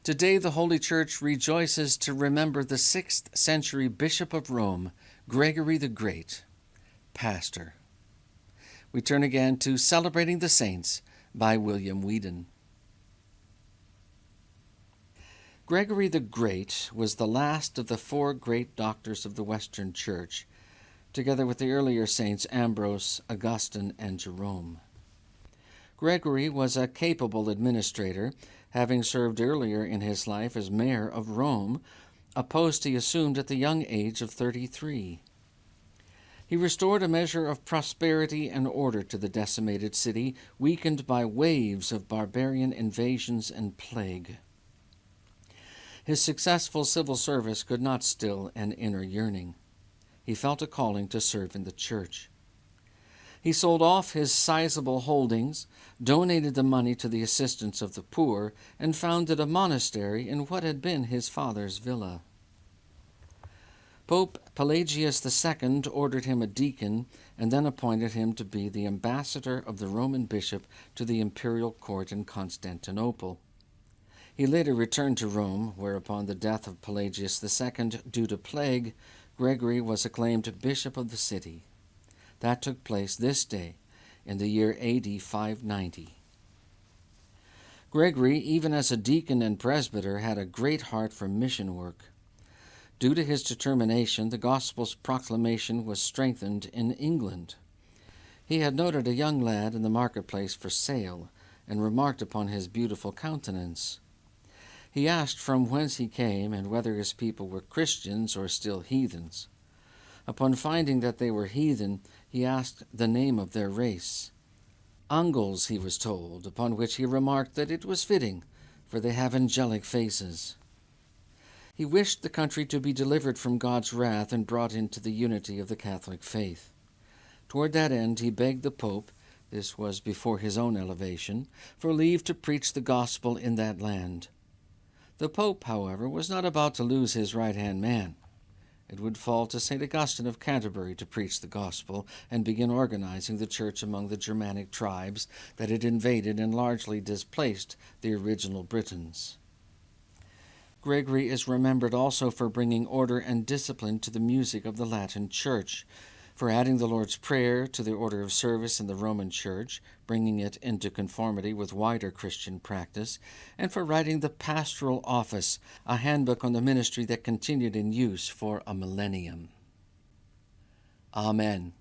Today, the Holy Church rejoices to remember the 6th century Bishop of Rome, Gregory the Great, pastor. We turn again to Celebrating the Saints by William Whedon. Gregory the Great was the last of the 4 great doctors of the Western Church, together with the earlier saints Ambrose, Augustine, and Jerome. Gregory was a capable administrator, having served earlier in his life as mayor of Rome, a post he assumed at the young age of 33. He restored a measure of prosperity and order to the decimated city, weakened by waves of barbarian invasions and plague. His successful civil service could not still an inner yearning. He felt a calling to serve in the church. He sold off his sizable holdings, donated the money to the assistance of the poor, and founded a monastery in what had been his father's villa. Pope Pelagius II ordered him a deacon and then appointed him to be the ambassador of the Roman bishop to the imperial court in Constantinople. He later returned to Rome, where upon the death of Pelagius II due to plague, Gregory was acclaimed bishop of the city. That took place this day in the year AD 590. Gregory, even as a deacon and presbyter, had a great heart for mission work. Due to his determination, the gospel's proclamation was strengthened in England. He had noted a young lad in the marketplace for sale and remarked upon his beautiful countenance. He asked from whence he came and whether his people were Christians or still heathens. Upon finding that they were heathen, he asked the name of their race. Angles, he was told, upon which he remarked that it was fitting, for they have angelic faces. He wished the country to be delivered from God's wrath and brought into the unity of the Catholic faith. Toward that end, he begged the Pope, this was before his own elevation, for leave to preach the gospel in that land. The Pope, however, was not about to lose his right-hand man. It would fall to St. Augustine of Canterbury to preach the gospel and begin organizing the church among the Germanic tribes that had invaded and largely displaced the original Britons. Gregory is remembered also for bringing order and discipline to the music of the Latin Church, for adding the Lord's Prayer to the order of service in the Roman Church, bringing it into conformity with wider Christian practice, and for writing the Pastoral Office, a handbook on the ministry that continued in use for a millennium. Amen.